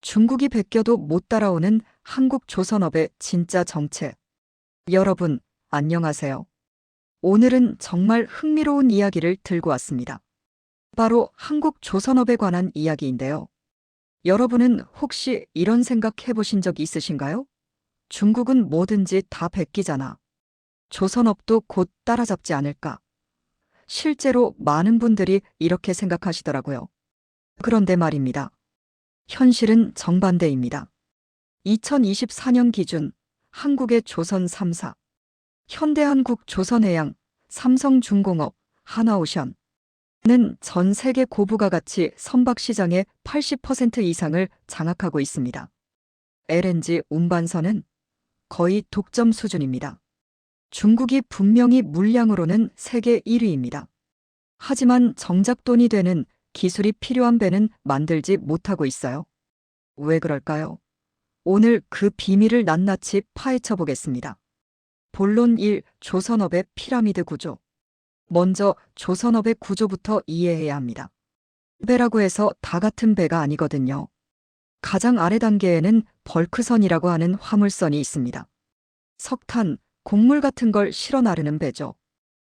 중국이 베껴도 못 따라오는 한국 조선업의 진짜 정체. 여러분, 안녕하세요. 오늘은 정말 흥미로운 이야기를 들고 왔습니다. 바로 한국 조선업에 관한 이야기인데요. 여러분은 혹시 이런 생각 해보신 적 있으신가요? 중국은 뭐든지 다 베끼잖아. 조선업도 곧 따라잡지 않을까? 실제로 많은 분들이 이렇게 생각하시더라고요. 그런데 말입니다. 현실은 정반대입니다. 2024년 기준 한국의 조선 3사, 현대한국 조선해양, 삼성중공업, 하나오션은 전 세계 고부가 가치 선박 시장의 80% 이상을 장악하고 있습니다. LNG 운반선은 거의 독점 수준입니다. 중국이 분명히 물량으로는 세계 1위입니다. 하지만 정작 돈이 되는 기술이 필요한 배는 만들지 못하고 있어요. 왜 그럴까요? 오늘 그 비밀을 낱낱이 파헤쳐 보겠습니다. 본론 1. 조선업의 피라미드 구조. 먼저 조선업의 구조부터 이해해야 합니다. 배라고 해서 다 같은 배가 아니거든요. 가장 아래 단계에는 벌크선이라고 하는 화물선이 있습니다. 석탄, 곡물 같은 걸 실어 나르는 배죠.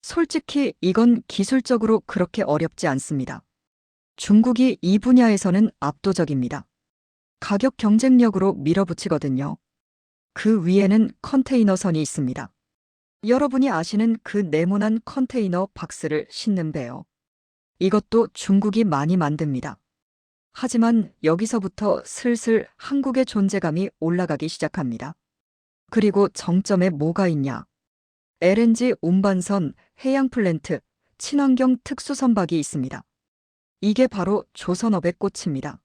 솔직히 이건 기술적으로 그렇게 어렵지 않습니다. 중국이 이 분야에서는 압도적입니다. 가격 경쟁력으로 밀어붙이거든요. 그 위에는 컨테이너선이 있습니다. 여러분이 아시는 그 네모난 컨테이너 박스를 싣는 배요. 이것도 중국이 많이 만듭니다. 하지만 여기서부터 슬슬 한국의 존재감이 올라가기 시작합니다. 그리고 정점에 뭐가 있냐? LNG 운반선, 해양 플랜트, 친환경 특수선박이 있습니다. 이게 바로 조선업의 꽃입니다.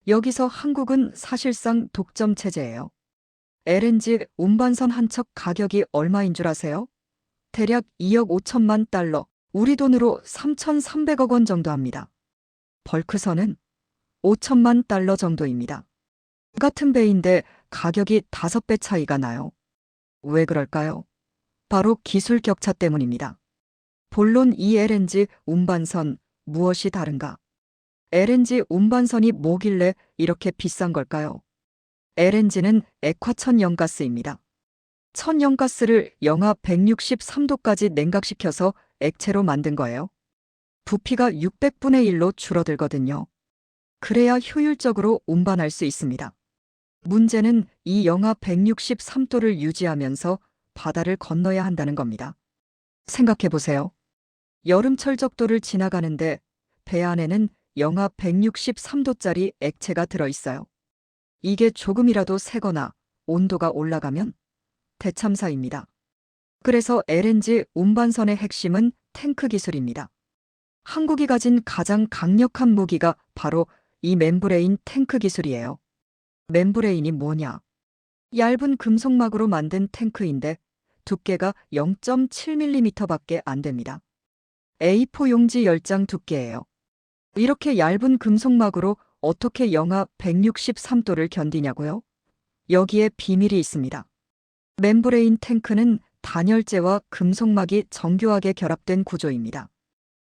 여기서 한국은 사실상 독점 체제예요. LNG 운반선 한 척 가격이 얼마인 줄 아세요? 대략 2억 5천만 달러, 우리 돈으로 3,300억 원 정도 합니다. 벌크선은 5천만 달러 정도입니다. 같은 배인데 가격이 5배 차이가 나요. 왜 그럴까요? 바로 기술 격차 때문입니다. 본론 이 LNG 운반선 무엇이 다른가? LNG 운반선이 뭐길래 이렇게 비싼 걸까요? LNG는 액화천연가스입니다. 천연가스를 영하 163도까지 냉각시켜서 액체로 만든 거예요. 부피가 600분의 1로 줄어들거든요. 그래야 효율적으로 운반할 수 있습니다. 문제는 이 영하 163도를 유지하면서 바다를 건너야 한다는 겁니다. 생각해 보세요. 여름철 적도를 지나가는데 배 안에는 영하 163도짜리 액체가 들어있어요. 이게 조금이라도 새거나 온도가 올라가면 대참사입니다. 그래서 LNG 운반선의 핵심은 탱크 기술입니다. 한국이 가진 가장 강력한 무기가 바로 이 멤브레인 탱크 기술이에요. 멤브레인이 뭐냐? 얇은 금속막으로 만든 탱크인데 두께가 0.7mm밖에 안 됩니다. A4 용지 10장 두께예요. 이렇게 얇은 금속막으로 어떻게 영하 163도를 견디냐고요? 여기에 비밀이 있습니다. 멤브레인 탱크는 단열재와 금속막이 정교하게 결합된 구조입니다.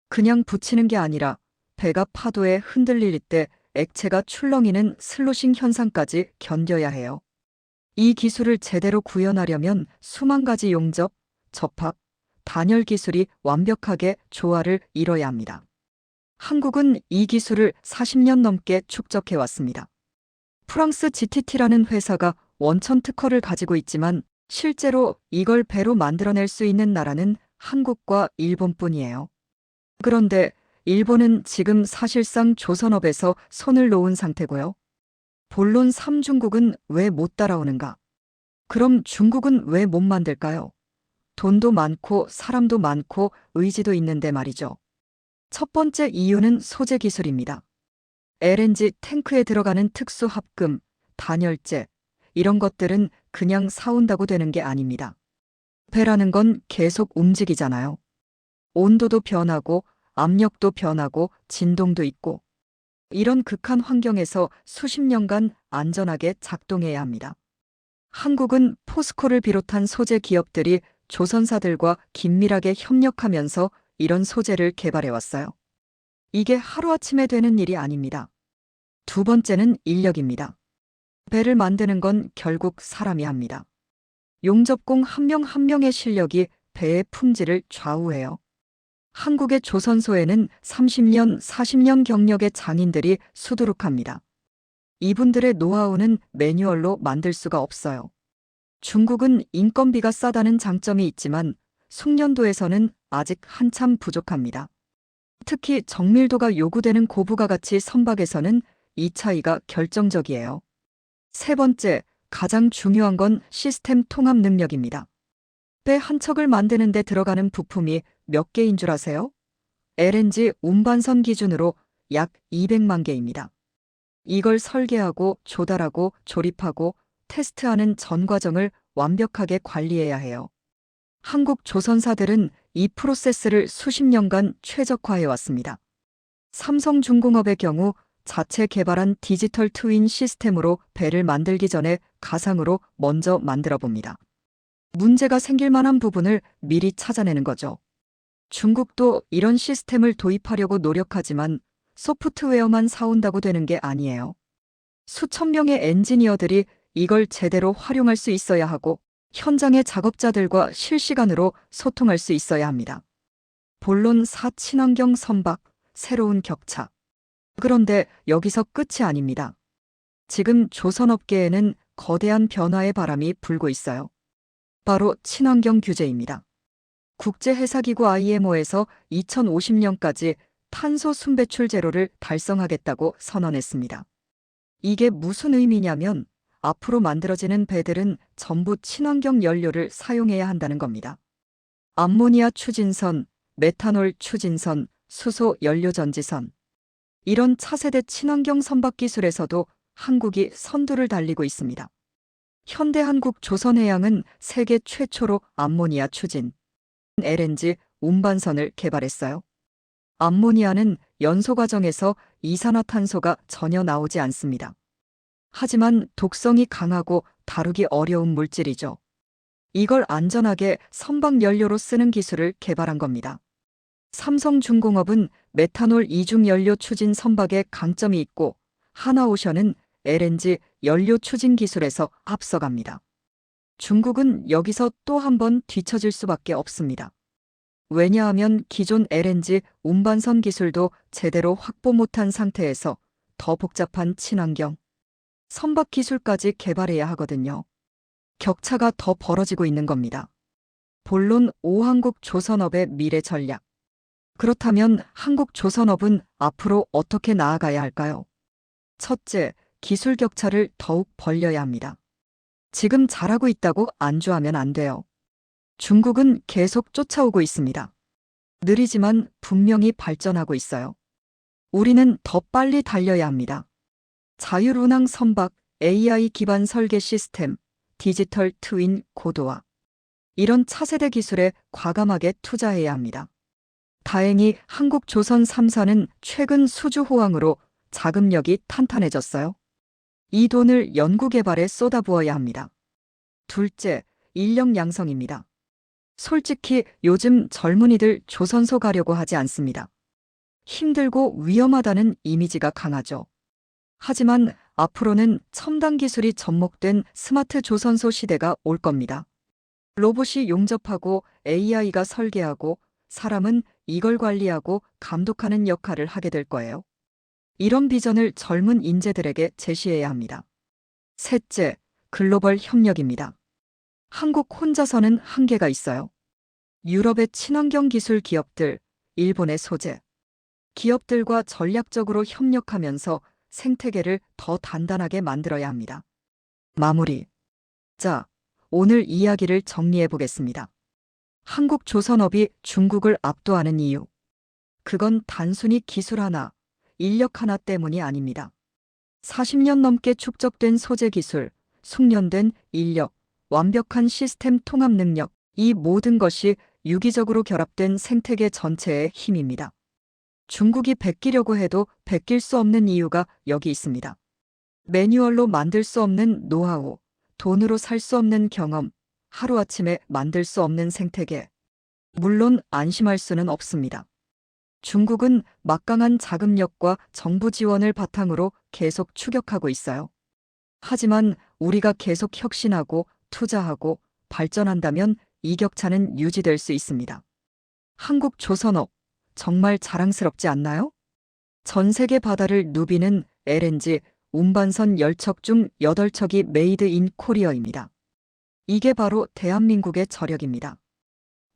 그냥 붙이는 게 아니라 배가 파도에 흔들릴 때 액체가 출렁이는 슬로싱 현상까지 견뎌야 해요. 이 기술을 제대로 구현하려면 수만 가지 용접, 접합, 단열 기술이 완벽하게 조화를 이뤄야 합니다. 한국은 이 기술을 40년 넘게 축적해왔습니다. 프랑스 GTT라는 회사가 원천 특허를 가지고 있지만 실제로 이걸 배로 만들어낼 수 있는 나라는 한국과 일본뿐이에요. 그런데 일본은 지금 사실상 조선업에서 손을 놓은 상태고요. 본론 3. 중국은 왜 못 따라오는가? 그럼 중국은 왜 못 만들까요? 돈도 많고 사람도 많고 의지도 있는데 말이죠. 첫 번째 이유는 소재 기술입니다. LNG 탱크에 들어가는 특수 합금, 단열재, 이런 것들은 그냥 사온다고 되는 게 아닙니다. 배라는 건 계속 움직이잖아요. 온도도 변하고 압력도 변하고 진동도 있고 이런 극한 환경에서 수십 년간 안전하게 작동해야 합니다. 한국은 포스코를 비롯한 소재 기업들이 조선사들과 긴밀하게 협력하면서 이런 소재를 개발해왔어요. 이게 하루아침에 되는 일이 아닙니다. 두 번째는 인력입니다. 배를 만드는 건 결국 사람이 합니다. 용접공 한 명 한 명의 실력이 배의 품질을 좌우해요. 한국의 조선소에는 30년, 40년 경력의 장인들이 수두룩합니다. 이분들의 노하우는 매뉴얼로 만들 수가 없어요. 중국은 인건비가 싸다는 장점이 있지만 숙련도에서는 아직 한참 부족합니다. 특히 정밀도가 요구되는 고부가 가치 선박에서는 이 차이가 결정적이에요. 세 번째, 가장 중요한 건 시스템 통합 능력입니다. 배 한 척을 만드는 데 들어가는 부품이 몇 개인 줄 아세요? LNG 운반선 기준으로 약 200만 개입니다. 이걸 설계하고 조달하고 조립하고 테스트하는 전 과정을 완벽하게 관리해야 해요. 한국 조선사들은 이 프로세스를 수십 년간 최적화해 왔습니다. 삼성중공업의 경우 자체 개발한 디지털 트윈 시스템으로 배를 만들기 전에 가상으로 먼저 만들어 봅니다. 문제가 생길 만한 부분을 미리 찾아내는 거죠. 중국도 이런 시스템을 도입하려고 노력하지만 소프트웨어만 사온다고 되는 게 아니에요. 수천 명의 엔지니어들이 이걸 제대로 활용할 수 있어야 하고 현장의 작업자들과 실시간으로 소통할 수 있어야 합니다. 본론 4친환경 선박, 새로운 격차. 그런데 여기서 끝이 아닙니다. 지금 조선업계에는 거대한 변화의 바람이 불고 있어요. 바로 친환경 규제입니다. 국제해사기구 IMO에서 2050년까지 탄소 순배출 제로를 달성하겠다고 선언했습니다. 이게 무슨 의미냐면 앞으로 만들어지는 배들은 전부 친환경 연료를 사용해야 한다는 겁니다. 암모니아 추진선, 메탄올 추진선, 수소 연료 전지선. 이런 차세대 친환경 선박 기술에서도 한국이 선두를 달리고 있습니다. 현대한국 조선해양은 세계 최초로 암모니아 추진, LNG 운반선을 개발했어요. 암모니아는 연소 과정에서 이산화탄소가 전혀 나오지 않습니다. 하지만 독성이 강하고 다루기 어려운 물질이죠. 이걸 안전하게 선박 연료로 쓰는 기술을 개발한 겁니다. 삼성중공업은 메탄올 이중 연료 추진 선박에 강점이 있고 하나오션은 LNG 연료 추진 기술에서 앞서갑니다. 중국은 여기서 또 한 번 뒤처질 수밖에 없습니다. 왜냐하면 기존 LNG 운반선 기술도 제대로 확보 못한 상태에서 더 복잡한 친환경 선박 기술까지 개발해야 하거든요. 격차가 더 벌어지고 있는 겁니다. 본론 5 한국 조선업의 미래 전략. 그렇다면 한국 조선업은 앞으로 어떻게 나아가야 할까요? 첫째, 기술 격차를 더욱 벌려야 합니다. 지금 잘하고 있다고 안주하면 안 돼요. 중국은 계속 쫓아오고 있습니다. 느리지만 분명히 발전하고 있어요. 우리는 더 빨리 달려야 합니다. 자율운항 선박, AI 기반 설계 시스템, 디지털 트윈 고도화. 이런 차세대 기술에 과감하게 투자해야 합니다. 다행히 한국조선 3사는 최근 수주 호황으로 자금력이 탄탄해졌어요. 이 돈을 연구개발에 쏟아부어야 합니다. 둘째, 인력 양성입니다. 솔직히 요즘 젊은이들 조선소 가려고 하지 않습니다. 힘들고 위험하다는 이미지가 강하죠. 하지만 앞으로는 첨단 기술이 접목된 스마트 조선소 시대가 올 겁니다. 로봇이 용접하고 AI가 설계하고 사람은 이걸 관리하고 감독하는 역할을 하게 될 거예요. 이런 비전을 젊은 인재들에게 제시해야 합니다. 셋째, 글로벌 협력입니다. 한국 혼자서는 한계가 있어요. 유럽의 친환경 기술 기업들, 일본의 소재. 기업들과 전략적으로 협력하면서 생태계를 더 단단하게 만들어야 합니다. 마무리. 자, 오늘 이야기를 정리해 보겠습니다. 한국 조선업이 중국을 압도하는 이유. 그건 단순히 기술 하나, 인력 하나 때문이 아닙니다. 40년 넘게 축적된 소재 기술, 숙련된 인력, 완벽한 시스템 통합 능력, 이 모든 것이 유기적으로 결합된 생태계 전체의 힘입니다. 중국이 베끼려고 해도 베낄 수 없는 이유가 여기 있습니다. 매뉴얼로 만들 수 없는 노하우, 돈으로 살 수 없는 경험, 하루아침에 만들 수 없는 생태계. 물론 안심할 수는 없습니다. 중국은 막강한 자금력과 정부 지원을 바탕으로 계속 추격하고 있어요. 하지만 우리가 계속 혁신하고 투자하고 발전한다면 이 격차는 유지될 수 있습니다. 한국 조선업, 정말 자랑스럽지 않나요? 전 세계 바다를 누비는 LNG 운반선 10척 중 8척이 메이드 인 코리어입니다. 이게 바로 대한민국의 저력입니다.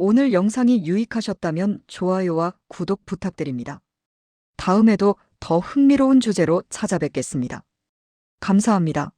오늘 영상이 유익하셨다면 좋아요와 구독 부탁드립니다. 다음에도 더 흥미로운 주제로 찾아뵙겠습니다. 감사합니다.